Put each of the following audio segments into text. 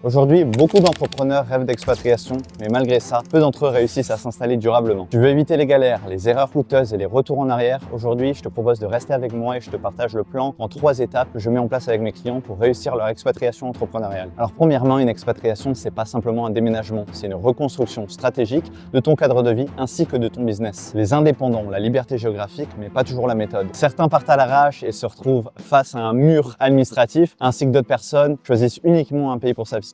Aujourd'hui, beaucoup d'entrepreneurs rêvent d'expatriation, mais malgré ça, peu d'entre eux réussissent à s'installer durablement. Tu veux éviter les galères, les erreurs coûteuses et les retours en arrière? Aujourd'hui, je te propose de rester avec moi et je te partage le plan en 3 étapes que je mets en place avec mes clients pour réussir leur expatriation entrepreneuriale. Alors premièrement, une expatriation, c'est pas simplement un déménagement, c'est une reconstruction stratégique de ton cadre de vie ainsi que de ton business. Les indépendants ont la liberté géographique, mais pas toujours la méthode. Certains partent à l'arrache et se retrouvent face à un mur administratif, ainsi que d'autres personnes choisissent uniquement un pays pour sa fiscalité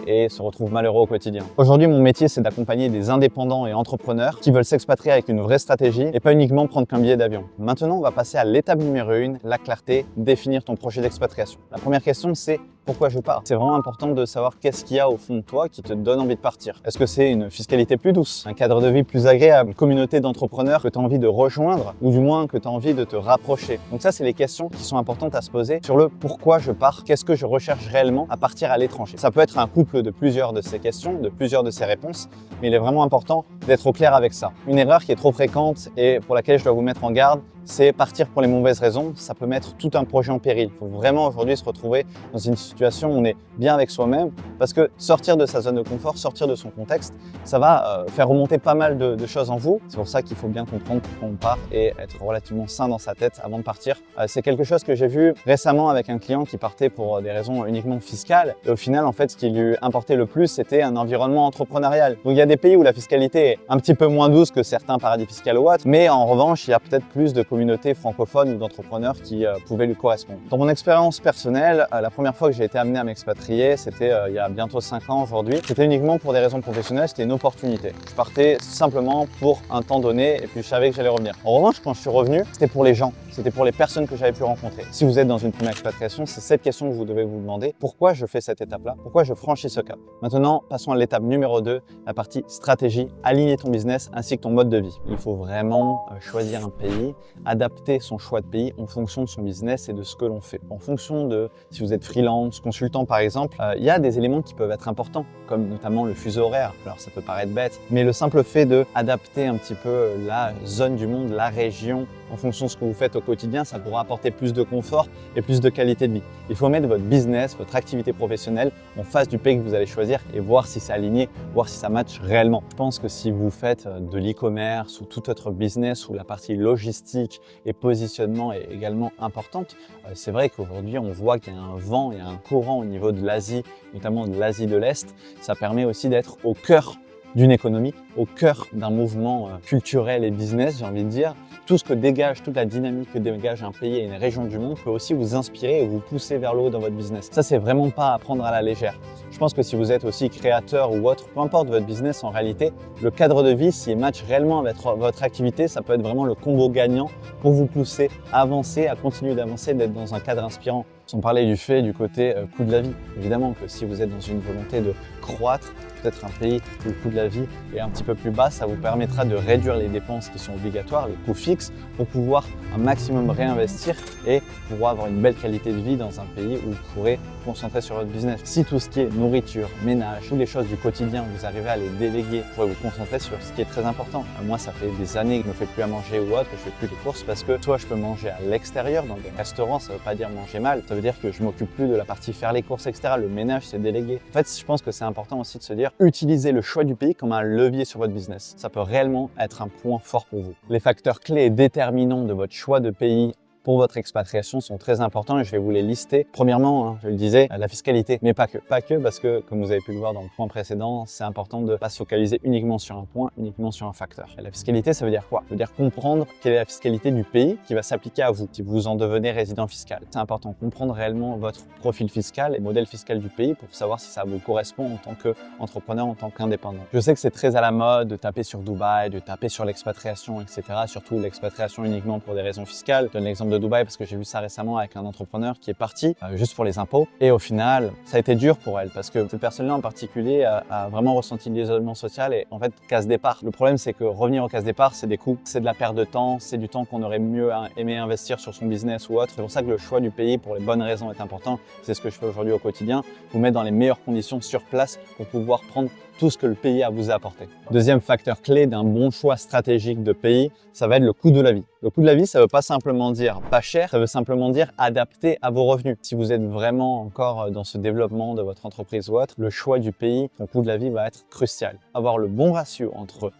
et se retrouvent malheureux au quotidien. Aujourd'hui, mon métier, c'est d'accompagner des indépendants et entrepreneurs qui veulent s'expatrier avec une vraie stratégie et pas uniquement prendre qu'un billet d'avion. Maintenant, on va passer à l'étape numéro 1, la clarté, définir ton projet d'expatriation. La première question, c'est pourquoi je pars? C'est vraiment important de savoir qu'est-ce qu'il y a au fond de toi qui te donne envie de partir. Est-ce que c'est une fiscalité plus douce, un cadre de vie plus agréable, une communauté d'entrepreneurs que tu as envie de rejoindre ou du moins que tu as envie de te rapprocher? Donc ça, c'est les questions qui sont importantes à se poser sur le pourquoi je pars, qu'est-ce que je recherche réellement à partir à l'étranger. Ça peut être un couple de plusieurs de ces questions, de plusieurs de ces réponses, mais il est vraiment important d'être au clair avec ça. Une erreur qui est trop fréquente et pour laquelle je dois vous mettre en garde, c'est partir pour les mauvaises raisons. Ça peut mettre tout un projet en péril. Il faut vraiment aujourd'hui se retrouver dans une situation où on est bien avec soi-même parce que sortir de sa zone de confort, sortir de son contexte, ça va faire remonter pas mal de choses en vous. C'est pour ça qu'il faut bien comprendre pourquoi on part et être relativement sain dans sa tête avant de partir. C'est quelque chose que j'ai vu récemment avec un client qui partait pour des raisons uniquement fiscales. Et au final, en fait, ce qui lui importait le plus, c'était un environnement entrepreneurial. Donc il y a des pays où la fiscalité est un petit peu moins douce que certains paradis fiscaux ou autres, mais en revanche, il y a peut-être plus de communauté francophone ou d'entrepreneurs qui pouvaient lui correspondre. Dans mon expérience personnelle, la première fois que j'ai été amené à m'expatrier, c'était il y a bientôt 5 ans aujourd'hui. C'était uniquement pour des raisons professionnelles, c'était une opportunité. Je partais simplement pour un temps donné et puis je savais que j'allais revenir. En revanche, quand je suis revenu, c'était pour les gens, c'était pour les personnes que j'avais pu rencontrer. Si vous êtes dans une première expatriation, c'est cette question que vous devez vous demander. Pourquoi je fais cette étape-là? Pourquoi je franchis ce cap? Maintenant, passons à l'étape numéro 2, la partie stratégie, aligner ton business ainsi que ton mode de vie. Il faut vraiment choisir un pays, adapter son choix de pays en fonction de son business et de ce que l'on fait. En fonction de si vous êtes freelance, consultant par exemple, il y a des éléments qui peuvent être importants, comme notamment le fuseau horaire. Alors ça peut paraître bête, mais le simple fait d'adapter un petit peu la zone du monde, la région, en fonction de ce que vous faites au quotidien, ça pourra apporter plus de confort et plus de qualité de vie. Il faut mettre votre business, votre activité professionnelle en face du pays que vous allez choisir et voir si c'est aligné, voir si ça match réellement. Je pense que si vous faites de l'e-commerce ou tout autre business où la partie logistique et positionnement est également importante, c'est vrai qu'aujourd'hui on voit qu'il y a un vent, il y a un courant au niveau de l'Asie, notamment de l'Asie de l'Est. Ça permet aussi d'être au cœur d'une économie, au cœur d'un mouvement culturel et business, j'ai envie de dire. Tout ce que dégage, toute la dynamique que dégage un pays et une région du monde peut aussi vous inspirer et vous pousser vers le haut dans votre business. Ça, c'est vraiment pas à prendre à la légère. Je pense que si vous êtes aussi créateur ou autre, peu importe votre business en réalité, le cadre de vie, s'il match réellement avec votre activité, ça peut être vraiment le combo gagnant pour vous pousser à avancer, à continuer d'avancer, d'être dans un cadre inspirant. Sans parler du fait du côté coût de la vie. Évidemment que si vous êtes dans une volonté de croître, peut-être un pays où le coût de la vie est un petit peu plus bas, ça vous permettra de réduire les dépenses qui sont obligatoires, les coûts fixes, pour pouvoir un maximum réinvestir et pouvoir avoir une belle qualité de vie dans un pays où vous pourrez vous concentrer sur votre business. Si tout ce qui est nourriture, ménage, toutes les choses du quotidien, vous arrivez à les déléguer, vous pourrez vous concentrer sur ce qui est très important. Moi, ça fait des années que je ne me fais plus à manger ou autre, que je fais plus les courses parce que soit je peux manger à l'extérieur, dans des restaurants, ça ne veut pas dire manger mal, ça veut dire que je m'occupe plus de la partie faire les courses, etc. Le ménage, c'est délégué. En fait, je pense que c'est important aussi de se dire, utilisez le choix du pays comme un levier sur votre business. Ça peut réellement être un point fort pour vous. Les facteurs clés et déterminants de votre choix de pays pour votre expatriation sont très importants et je vais vous les lister. Premièrement, je le disais, la fiscalité, mais pas que. Pas que parce que, comme vous avez pu le voir dans le point précédent, c'est important de ne pas se focaliser uniquement sur un point, uniquement sur un facteur. Et la fiscalité, ça veut dire quoi? Ça veut dire comprendre quelle est la fiscalité du pays qui va s'appliquer à vous, si vous en devenez résident fiscal. C'est important de comprendre réellement votre profil fiscal et le modèle fiscal du pays pour savoir si ça vous correspond en tant qu'entrepreneur, en tant qu'indépendant. Je sais que c'est très à la mode de taper sur Dubaï, de taper sur l'expatriation, etc. Surtout l'expatriation uniquement pour des raisons fiscales. Je donne l'exemple de Dubaï parce que j'ai vu ça récemment avec un entrepreneur qui est parti juste pour les impôts et au final ça a été dur pour elle parce que cette personne-là en particulier a vraiment ressenti l'isolement social et en fait case départ. Le problème c'est que revenir au case départ c'est des coûts, c'est de la perte de temps, c'est du temps qu'on aurait mieux aimé investir sur son business ou autre. C'est pour ça que le choix du pays pour les bonnes raisons est important. C'est ce que je fais aujourd'hui au quotidien, vous mettre dans les meilleures conditions sur place pour pouvoir prendre tout ce que le pays a à vous apporter. Deuxième facteur clé d'un bon choix stratégique de pays, ça va être le coût de la vie. Le coût de la vie, ça ne veut pas simplement dire pas cher, ça veut simplement dire adapté à vos revenus. Si vous êtes vraiment encore dans ce développement de votre entreprise ou autre, le choix du pays, son coût de la vie va être crucial. Avoir le bon ratio entre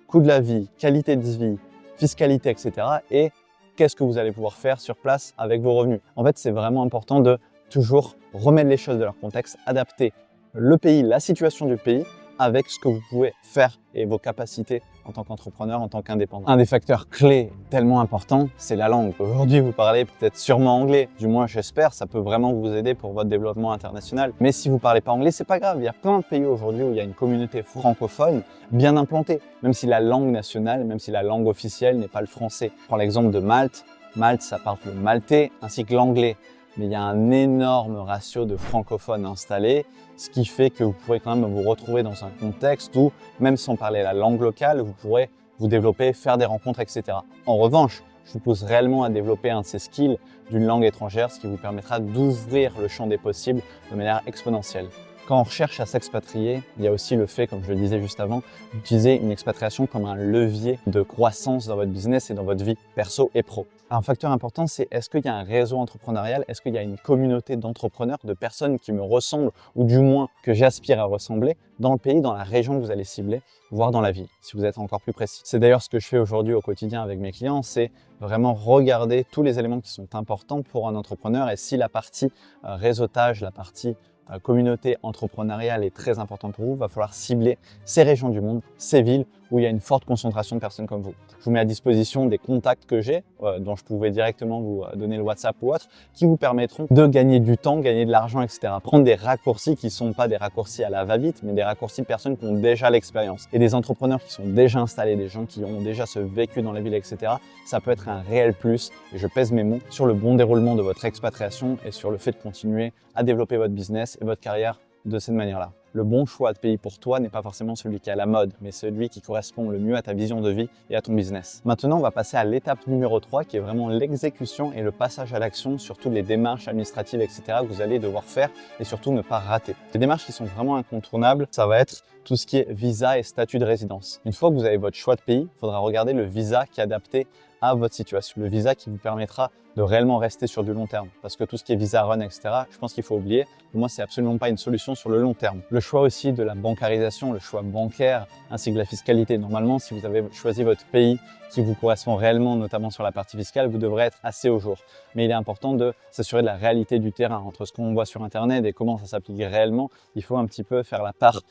coût de la vie, qualité de vie, fiscalité, etc. et qu'est-ce que vous allez pouvoir faire sur place avec vos revenus. En fait, c'est vraiment important de toujours remettre les choses de leur contexte, adapter le pays, la situation du pays avec ce que vous pouvez faire et vos capacités en tant qu'entrepreneur, en tant qu'indépendant. Un des facteurs clés tellement importants, c'est la langue. Aujourd'hui, vous parlez peut-être sûrement anglais, du moins j'espère, ça peut vraiment vous aider pour votre développement international. Mais si vous ne parlez pas anglais, c'est pas grave. Il y a plein de pays aujourd'hui où il y a une communauté francophone bien implantée, même si la langue nationale, même si la langue officielle n'est pas le français. Je prends l'exemple de Malte. Malte, ça parle le maltais ainsi que l'anglais. Mais il y a un énorme ratio de francophones installés, ce qui fait que vous pourrez quand même vous retrouver dans un contexte où, même sans parler la langue locale, vous pourrez vous développer, faire des rencontres, etc. En revanche, je vous pousse réellement à développer un de ces skills d'une langue étrangère, ce qui vous permettra d'ouvrir le champ des possibles de manière exponentielle. Quand on recherche à s'expatrier, il y a aussi le fait, comme je le disais juste avant, d'utiliser une expatriation comme un levier de croissance dans votre business et dans votre vie perso et pro. Un facteur important, c'est est-ce qu'il y a un réseau entrepreneurial, est-ce qu'il y a une communauté d'entrepreneurs, de personnes qui me ressemblent ou du moins que j'aspire à ressembler dans le pays, dans la région que vous allez cibler, voire dans la ville, si vous êtes encore plus précis. C'est d'ailleurs ce que je fais aujourd'hui au quotidien avec mes clients, c'est vraiment regarder tous les éléments qui sont importants pour un entrepreneur et si la partie réseautage, la partie communauté entrepreneuriale est très importante pour vous, il va falloir cibler ces régions du monde, ces villes où il y a une forte concentration de personnes comme vous. Je vous mets à disposition des contacts que j'ai, dont je pouvais directement vous donner le WhatsApp ou autre, qui vous permettront de gagner du temps, gagner de l'argent, etc. Prendre des raccourcis qui ne sont pas des raccourcis à la va-vite, mais des raccourcis de personnes qui ont déjà l'expérience. Et des entrepreneurs qui sont déjà installés, des gens qui ont déjà ce vécu dans la ville, etc. Ça peut être un réel plus, et je pèse mes mots, sur le bon déroulement de votre expatriation et sur le fait de continuer à développer votre business et votre carrière de cette manière-là. Le bon choix de pays pour toi n'est pas forcément celui qui est à la mode, mais celui qui correspond le mieux à ta vision de vie et à ton business. Maintenant, on va passer à l'étape numéro 3 qui est vraiment l'exécution et le passage à l'action sur toutes les démarches administratives, etc. que vous allez devoir faire et surtout ne pas rater. Les démarches qui sont vraiment incontournables, ça va être tout ce qui est visa et statut de résidence. Une fois que vous avez votre choix de pays, il faudra regarder le visa qui est adapté à votre situation. Le visa qui vous permettra de réellement rester sur du long terme. Parce que tout ce qui est visa run, etc., je pense qu'il faut oublier. Pour moi, c'est absolument pas une solution sur le long terme. Le choix aussi de la bancarisation, le choix bancaire, ainsi que la fiscalité. Normalement, si vous avez choisi votre pays qui vous correspond réellement, notamment sur la partie fiscale, vous devrez être assez au jour. Mais il est important de s'assurer de la réalité du terrain. Entre ce qu'on voit sur Internet et comment ça s'applique réellement, il faut un petit peu faire la part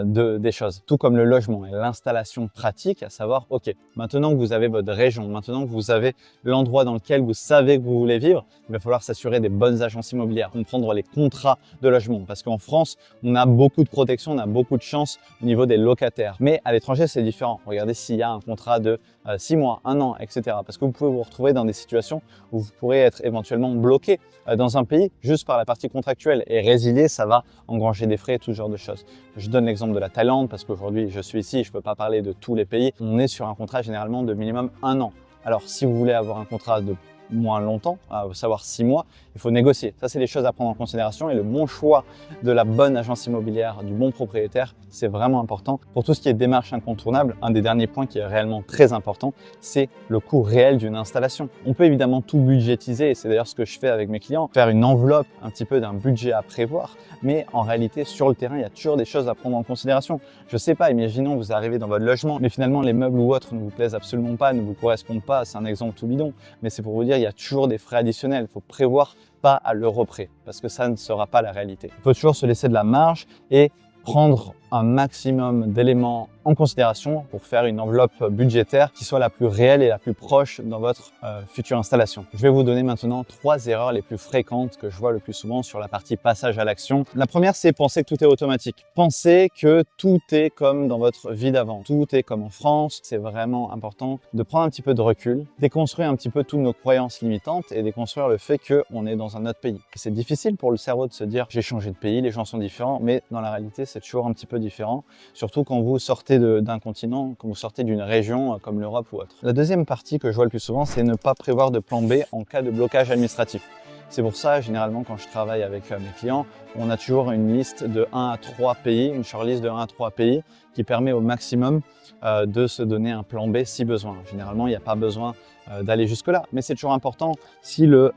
des choses. Tout comme le logement et l'installation pratique, à savoir, ok, maintenant que vous avez votre région, maintenant que vous avez l'endroit dans lequel vous savez que vous voulez vivre, il va falloir s'assurer des bonnes agences immobilières, comprendre les contrats de logement. Parce qu'en France, on a beaucoup de protection, on a beaucoup de chance au niveau des locataires. Mais à l'étranger, c'est différent. Regardez s'il y a un contrat de 6 mois, 1 an, etc. Parce que vous pouvez vous retrouver dans des situations où vous pourrez être éventuellement bloqué dans un pays juste par la partie contractuelle. Et résilier, ça va engranger des frais, tout ce genre de choses. Je donne l'exemple de la Thaïlande parce qu'aujourd'hui, je suis ici, je ne peux pas parler de tous les pays. On est sur un contrat généralement de minimum 1 an. Alors, si vous voulez avoir un contrat de moins longtemps, à savoir 6 mois, il faut négocier. Ça, c'est des choses à prendre en considération et le bon choix de la bonne agence immobilière, du bon propriétaire, c'est vraiment important. Pour tout ce qui est démarche incontournable, un des derniers points qui est réellement très important, c'est le coût réel d'une installation. On peut évidemment tout budgétiser et c'est d'ailleurs ce que je fais avec mes clients, faire une enveloppe un petit peu d'un budget à prévoir, mais en réalité, sur le terrain, il y a toujours des choses à prendre en considération. Je sais pas, imaginons vous arrivez dans votre logement, mais finalement les meubles ou autres ne vous plaisent absolument pas, ne vous correspondent pas, c'est un exemple tout bidon, mais c'est pour vous dire, il y a toujours des frais additionnels, il faut prévoir pas à l'euro près, parce que ça ne sera pas la réalité. Il faut toujours se laisser de la marge et prendre un maximum d'éléments en considération pour faire une enveloppe budgétaire qui soit la plus réelle et la plus proche dans votre future installation. Je vais vous donner maintenant 3 erreurs les plus fréquentes que je vois le plus souvent sur la partie passage à l'action. La première, c'est penser que tout est automatique. Pensez que tout est comme dans votre vie d'avant. Tout est comme en France. C'est vraiment important de prendre un petit peu de recul, déconstruire un petit peu toutes nos croyances limitantes et déconstruire le fait qu'on est dans un autre pays. C'est difficile pour le cerveau de se dire j'ai changé de pays, les gens sont différents, mais dans la réalité, c'est toujours un petit peu différent, surtout quand vous sortez d'un continent, quand vous sortez d'une région comme l'Europe ou autre. La deuxième partie que je vois le plus souvent, c'est ne pas prévoir de plan B en cas de blocage administratif. C'est pour ça, généralement, quand je travaille avec mes clients, on a toujours une liste de 1 à 3 pays, une shortlist de 1 à 3 pays qui permet au maximum de se donner un plan B si besoin. Généralement, il n'y a pas besoin d'aller jusque-là, mais c'est toujours important si le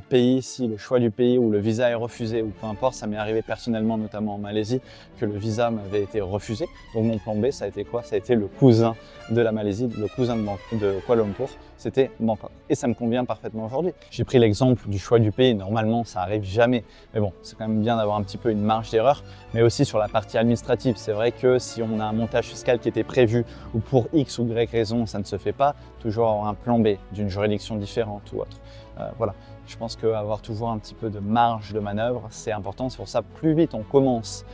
pays, si le choix du pays ou le visa est refusé ou peu importe. Ça m'est arrivé personnellement, notamment en Malaisie, que le visa m'avait été refusé. Donc mon plan B, ça a été quoi? Ça a été le cousin de la Malaisie, le cousin de Kuala Lumpur, c'était Bangkok. Et ça me convient parfaitement aujourd'hui. J'ai pris l'exemple du choix du pays. Normalement, ça arrive jamais. Mais bon, c'est quand même bien d'avoir un petit peu une marge d'erreur. Mais aussi sur la partie administrative, c'est vrai que si on a un montage fiscal qui était prévu ou pour X ou Y raison, ça ne se fait pas, toujours avoir un plan B d'une juridiction différente ou autre. Voilà, je pense qu'avoir toujours un petit peu de marge de manœuvre, c'est important. C'est pour ça, plus vite on commence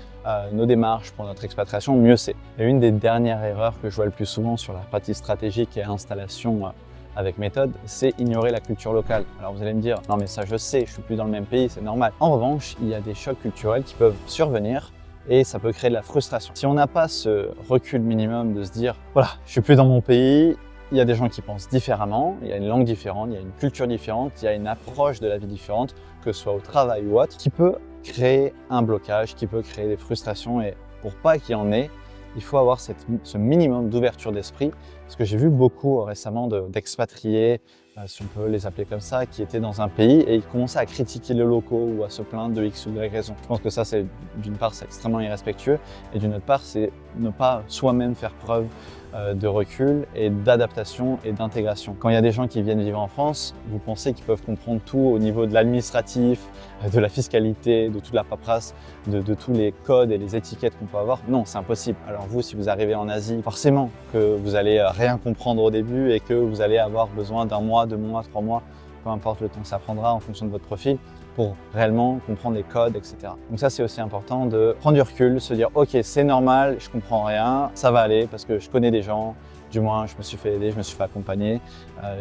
nos démarches pour notre expatriation, mieux c'est. Et une des dernières erreurs que je vois le plus souvent sur la partie stratégique et installation avec méthode, c'est ignorer la culture locale. Alors vous allez me dire, non mais ça je sais, je suis plus dans le même pays, c'est normal. En revanche, il y a des chocs culturels qui peuvent survenir et ça peut créer de la frustration. Si on n'a pas ce recul minimum de se dire, voilà, je suis plus dans mon pays, il y a des gens qui pensent différemment, il y a une langue différente, il y a une culture différente, il y a une approche de la vie différente, que ce soit au travail ou autre, qui peut créer un blocage, qui peut créer des frustrations. Et pour pas qu'il y en ait, il faut avoir ce minimum d'ouverture d'esprit. Parce que j'ai vu beaucoup récemment d'expatriés, si on peut les appeler comme ça, qui étaient dans un pays et ils commençaient à critiquer les locaux ou à se plaindre de X ou Y raison. Je pense que ça, d'une part, c'est extrêmement irrespectueux et d'une autre part, c'est ne pas soi-même faire preuve de recul et d'adaptation et d'intégration. Quand il y a des gens qui viennent vivre en France, vous pensez qu'ils peuvent comprendre tout au niveau de l'administratif, de la fiscalité, de toute la paperasse, de tous les codes et les étiquettes qu'on peut avoir? Non, c'est impossible. Alors vous, si vous arrivez en Asie, forcément que vous allez rien comprendre au début et que vous allez avoir besoin d'1 mois, 2 mois, 3 mois, peu importe le temps que ça prendra en fonction de votre profil, pour réellement comprendre les codes, etc. Donc ça, c'est aussi important de prendre du recul, se dire « Ok, c'est normal, je comprends rien, ça va aller parce que je connais des gens, du moins je me suis fait aider, je me suis fait accompagner,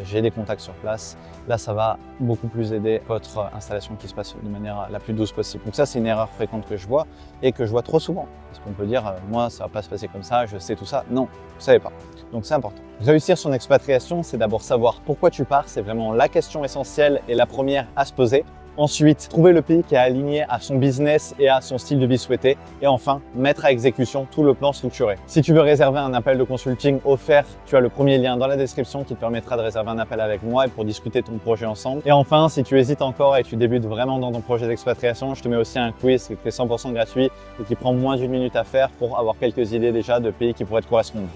j'ai des contacts sur place. » Là, ça va beaucoup plus aider votre installation qui se passe de manière la plus douce possible. Donc ça, c'est une erreur fréquente que je vois et que je vois trop souvent. Parce qu'on peut dire « Moi, ça va pas se passer comme ça, je sais tout ça. » Non, vous ne savez pas. Donc c'est important. Réussir son expatriation, c'est d'abord savoir pourquoi tu pars. C'est vraiment la question essentielle et la première à se poser. Ensuite, trouver le pays qui est aligné à son business et à son style de vie souhaité. Et enfin, mettre à exécution tout le plan structuré. Si tu veux réserver un appel de consulting offert, tu as le premier lien dans la description qui te permettra de réserver un appel avec moi et pour discuter ton projet ensemble. Et enfin, si tu hésites encore et tu débutes vraiment dans ton projet d'expatriation, je te mets aussi un quiz qui est 100% gratuit et qui prend moins d'1 minute à faire pour avoir quelques idées déjà de pays qui pourraient te correspondre.